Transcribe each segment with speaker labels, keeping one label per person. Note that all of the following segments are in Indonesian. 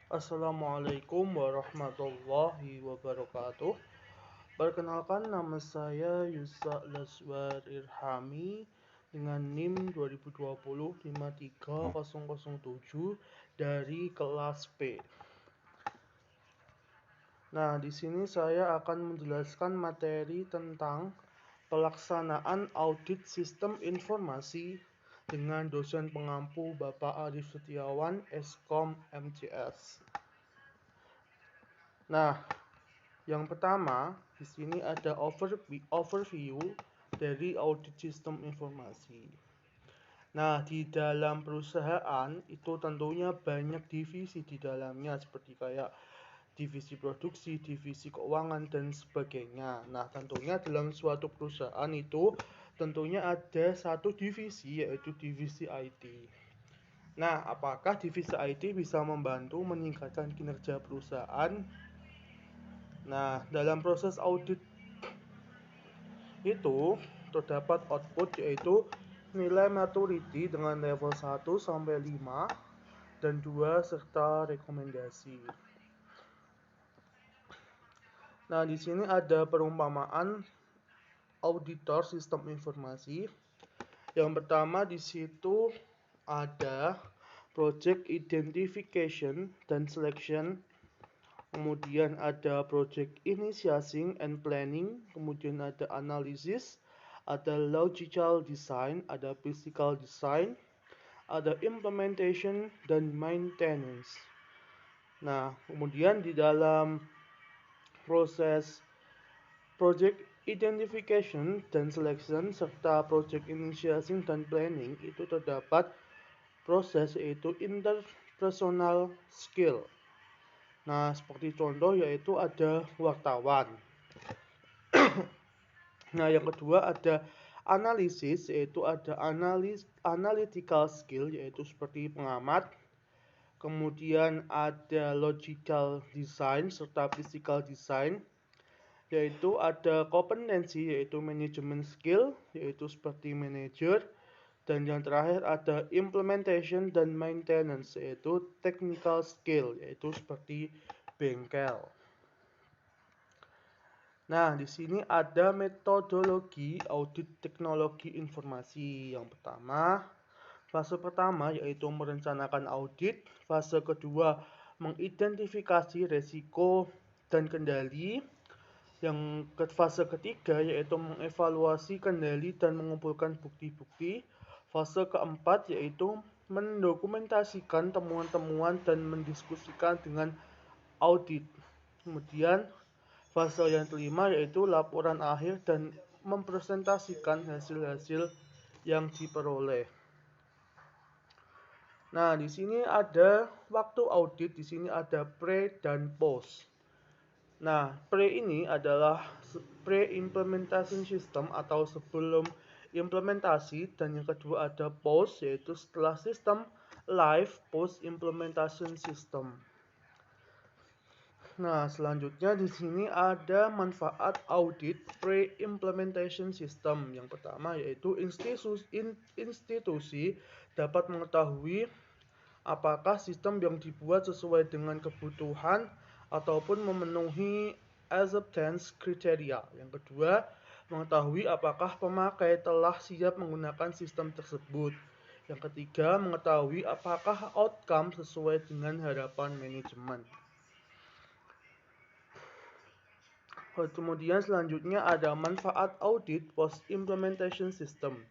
Speaker 1: Assalamualaikum warahmatullahi wabarakatuh. Perkenalkan, nama saya Yusa Laswar Irhami dengan NIM 2020 53007 dari kelas P. Nah, di sini saya akan menjelaskan materi tentang pelaksanaan audit sistem informasi dengan dosen pengampu Bapak Arif Setiawan, Eskom MCS. Nah, yang pertama, di sini ada overview dari audit sistem informasi. Nah, di dalam perusahaan itu tentunya banyak divisi di dalamnya seperti kayak divisi produksi, divisi keuangan dan sebagainya. Nah, tentunya dalam suatu perusahaan itu tentunya ada satu divisi yaitu divisi IT. Nah, apakah divisi IT bisa membantu meningkatkan kinerja perusahaan? Nah, dalam proses audit itu terdapat output yaitu nilai maturity dengan level 1 sampai 5 dan 2 serta rekomendasi. Nah, di sini ada perumpamaan auditor sistem informasi. Yang pertama di situ ada project identification dan selection, kemudian ada project initiating and planning, kemudian ada analysis, ada logical design, ada physical design, ada implementation dan maintenance. Nah, kemudian di dalam proses project identification dan selection serta project initiation dan planning itu terdapat proses yaitu interpersonal skill. Nah, seperti contoh yaitu ada wartawan. Nah, yang kedua ada analisis, yaitu ada analytical skill, yaitu seperti pengamat. Kemudian ada logical design serta physical design, yaitu ada kompetensi, yaitu management skill, yaitu seperti manager. Dan yang terakhir ada implementation dan maintenance, yaitu technical skill, yaitu seperti bengkel. Nah, di sini ada metodologi audit teknologi informasi. Yang pertama, fase pertama yaitu merencanakan audit, fase kedua mengidentifikasi resiko dan kendali, yang ke fase ketiga yaitu mengevaluasi kendali dan mengumpulkan bukti-bukti, fase keempat yaitu mendokumentasikan temuan-temuan dan mendiskusikan dengan audit. Kemudian fase yang kelima yaitu laporan akhir dan mempresentasikan hasil-hasil yang diperoleh. Nah, di sini ada waktu audit, di sini ada pre dan post. Nah, pre ini adalah pre-implementation system atau sebelum implementasi, dan yang kedua ada post yaitu setelah sistem live post implementation system. Nah, selanjutnya di sini ada manfaat audit pre-implementation system. Yang pertama yaitu institusi dapat mengetahui apakah sistem yang dibuat sesuai dengan kebutuhan ataupun memenuhi acceptance kriteria. Yang kedua, mengetahui apakah pemakai telah siap menggunakan sistem tersebut. Yang ketiga, mengetahui apakah outcome sesuai dengan harapan manajemen. Kemudian selanjutnya ada manfaat audit post implementation system.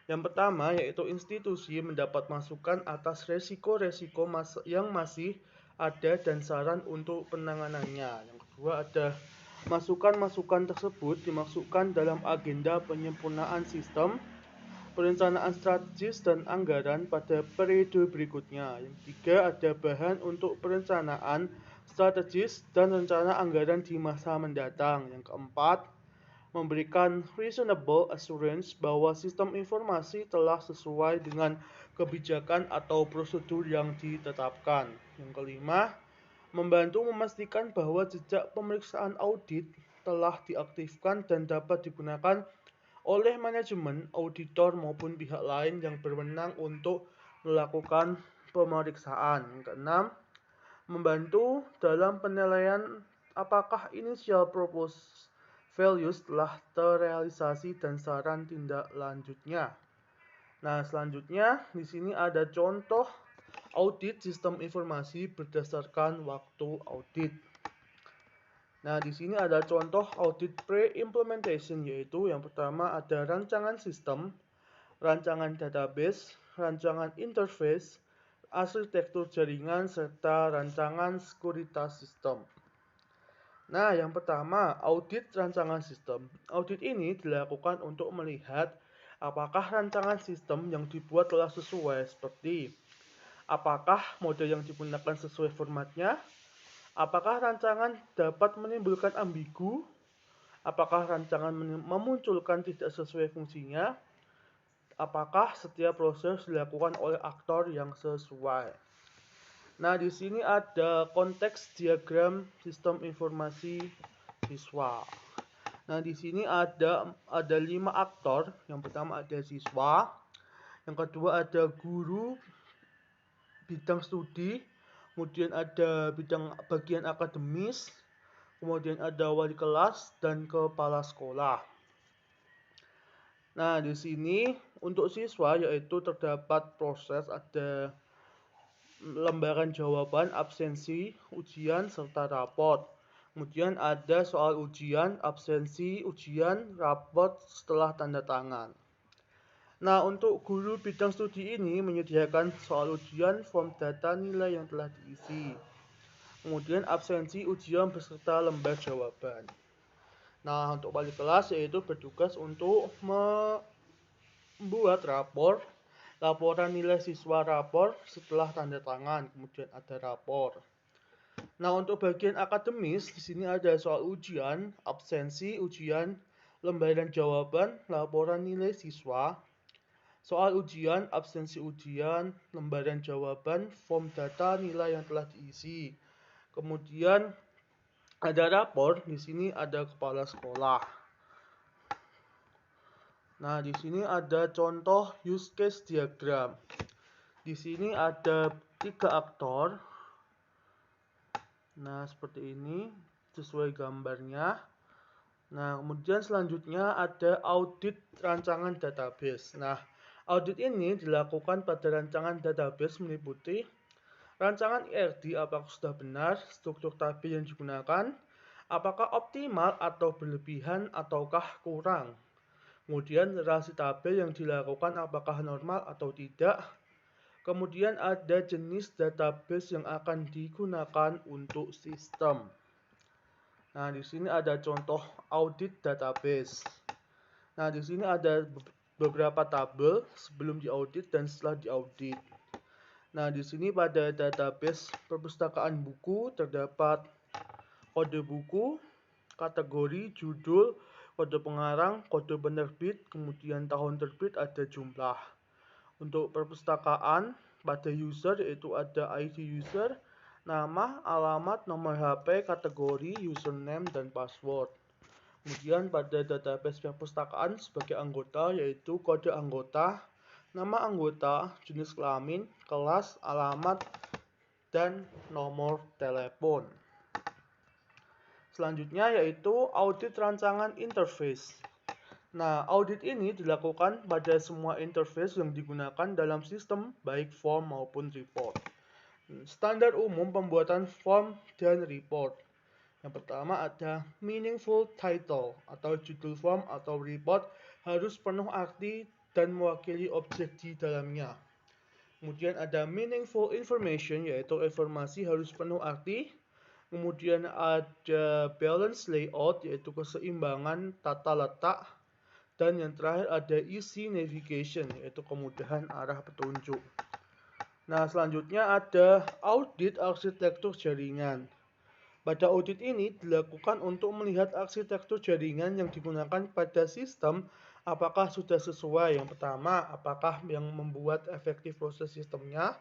Speaker 1: Yang pertama yaitu institusi mendapat masukan atas resiko-resiko yang masih ada dan saran untuk penanganannya. Yang kedua ada masukan-masukan tersebut dimasukkan dalam agenda penyempurnaan sistem, perencanaan strategis dan anggaran pada periode berikutnya. Yang ketiga ada bahan untuk perencanaan strategis dan rencana anggaran di masa mendatang. Yang keempat, memberikan reasonable assurance bahwa sistem informasi telah sesuai dengan kebijakan atau prosedur yang ditetapkan. Yang kelima, membantu memastikan bahwa jejak pemeriksaan audit telah diaktifkan dan dapat digunakan oleh manajemen, auditor maupun pihak lain yang berwenang untuk melakukan pemeriksaan. Yang keenam, membantu dalam penilaian apakah initial proposed values telah terrealisasi dan saran tindak lanjutnya. Nah, selanjutnya di sini ada contoh audit sistem informasi berdasarkan waktu audit. Nah, di sini ada contoh audit pre-implementation, yaitu yang pertama ada rancangan sistem, rancangan database, rancangan interface, arsitektur jaringan, serta rancangan sekuritas sistem. Nah, yang pertama, audit rancangan sistem. Audit ini dilakukan untuk melihat apakah rancangan sistem yang dibuat telah sesuai, seperti apakah mode yang digunakan sesuai formatnya, apakah rancangan dapat menimbulkan ambigu, apakah rancangan memunculkan tidak sesuai fungsinya, apakah setiap proses dilakukan oleh aktor yang sesuai. Nah, di sini ada konteks diagram sistem informasi siswa. Nah, di sini ada 5 aktor. Yang pertama ada siswa, yang kedua ada guru bidang studi, kemudian ada bagian akademis, kemudian ada wali kelas dan kepala sekolah. Nah, di sini untuk siswa yaitu terdapat proses ada lembaran jawaban, absensi, ujian, serta raport. Kemudian ada soal ujian, absensi, ujian, raport setelah tanda tangan. Nah, untuk guru bidang studi ini menyediakan soal ujian, form data nilai yang telah diisi. Kemudian absensi, ujian, beserta lembar jawaban. Nah, untuk wali kelas yaitu bertugas untuk membuat laporan nilai siswa rapor setelah tanda tangan, kemudian ada rapor. Nah, untuk bagian akademis di sini ada soal ujian, absensi, ujian, lembaran jawaban, laporan nilai siswa, soal ujian, absensi ujian, lembaran jawaban, form data nilai yang telah diisi. Kemudian ada rapor, di sini ada kepala sekolah. Nah, di sini ada contoh use case diagram. Di sini ada 3 aktor. Nah, seperti ini sesuai gambarnya. Nah, kemudian selanjutnya ada audit rancangan database. Nah, audit ini dilakukan pada rancangan database meliputi rancangan IRD apakah sudah benar, struktur tabel yang digunakan, apakah optimal atau berlebihan ataukah kurang. Kemudian relasi tabel yang dilakukan apakah normal atau tidak. Kemudian ada jenis database yang akan digunakan untuk sistem. Nah, di sini ada contoh audit database. Nah, di sini ada beberapa tabel sebelum diaudit dan setelah diaudit. Nah, di sini pada database perpustakaan buku terdapat kode buku, kategori, judul, kode pengarang, kode penerbit, kemudian tahun terbit, ada jumlah. Untuk perpustakaan pada user yaitu ada ID user, nama, alamat, nomor HP, kategori, username, dan password. Kemudian pada database perpustakaan sebagai anggota yaitu kode anggota, nama anggota, jenis kelamin, kelas, alamat, dan nomor telepon. Selanjutnya yaitu audit rancangan interface. Nah, audit ini dilakukan pada semua interface yang digunakan dalam sistem, baik form maupun report. Standar umum pembuatan form dan report. Yang pertama ada meaningful title atau judul form atau report harus penuh arti dan mewakili objek di dalamnya. Kemudian ada meaningful information yaitu informasi harus penuh arti. Kemudian ada balance layout yaitu keseimbangan tata letak. Dan yang terakhir ada easy navigation yaitu kemudahan arah petunjuk. Nah, selanjutnya ada audit arsitektur jaringan. Pada audit ini dilakukan untuk melihat arsitektur jaringan yang digunakan pada sistem apakah sudah sesuai. Yang pertama, apakah yang membuat efektif proses sistemnya,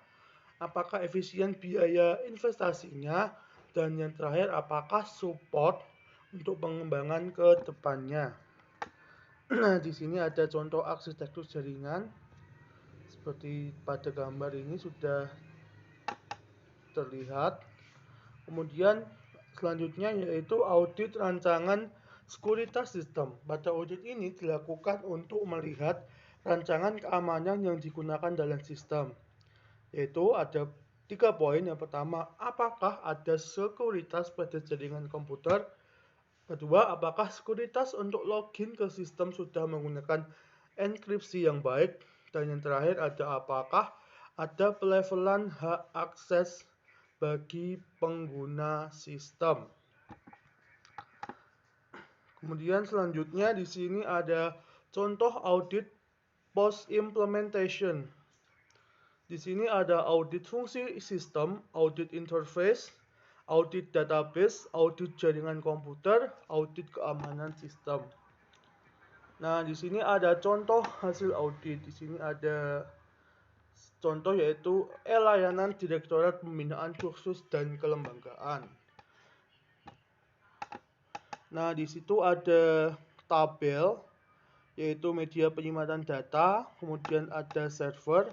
Speaker 1: apakah efisien biaya investasinya, dan yang terakhir apakah support untuk pengembangan ke depannya. Nah, di sini ada contoh arsitektur jaringan. Seperti pada gambar ini sudah terlihat. Kemudian selanjutnya yaitu audit rancangan sekuritas sistem. Pada audit ini dilakukan untuk melihat rancangan keamanan yang digunakan dalam sistem. Yaitu ada 3 poin. Yang pertama, apakah ada sekuritas pada jaringan komputer? Kedua, apakah sekuritas untuk login ke sistem sudah menggunakan enkripsi yang baik? Dan yang terakhir ada apakah ada pelevelan hak akses bagi pengguna sistem. Kemudian selanjutnya di sini ada contoh audit post implementation. Di sini ada audit fungsi sistem, audit interface, audit database, audit jaringan komputer, audit keamanan sistem. Nah, di sini ada contoh hasil audit. Di sini ada contoh yaitu layanan Direktorat Pembinaan Kursus dan Kelembagaan. Nah, di situ ada tabel yaitu media penyimpanan data, kemudian ada server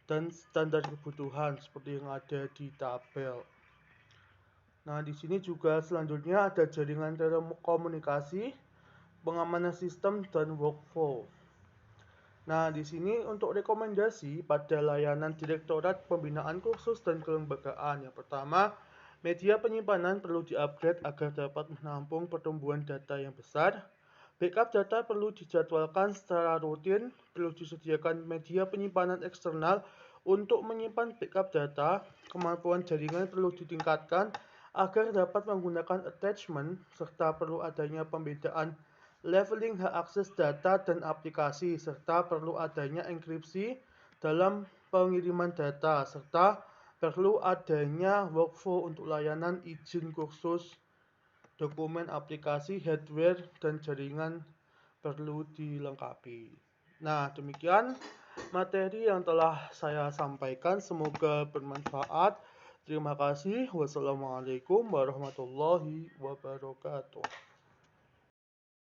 Speaker 1: dan standar kebutuhan seperti yang ada di tabel. Nah, di sini juga selanjutnya ada jaringan telekomunikasi, pengamanan sistem dan workflow. Nah, di sini untuk rekomendasi pada layanan Direktorat Pembinaan Kursus dan Kelembagaan. Yang pertama, media penyimpanan perlu di-upgrade agar dapat menampung pertumbuhan data yang besar. Backup data perlu dijadwalkan secara rutin, perlu disediakan media penyimpanan eksternal untuk menyimpan backup data. Kemampuan jaringan perlu ditingkatkan agar dapat menggunakan attachment, serta perlu adanya pembedaan leveling hak akses data dan aplikasi, serta perlu adanya enkripsi dalam pengiriman data, serta perlu adanya workflow untuk layanan izin kursus, dokumen aplikasi, hardware, dan jaringan perlu dilengkapi. Nah, demikian materi yang telah saya sampaikan. Semoga bermanfaat. Terima kasih. Wassalamualaikum warahmatullahi wabarakatuh.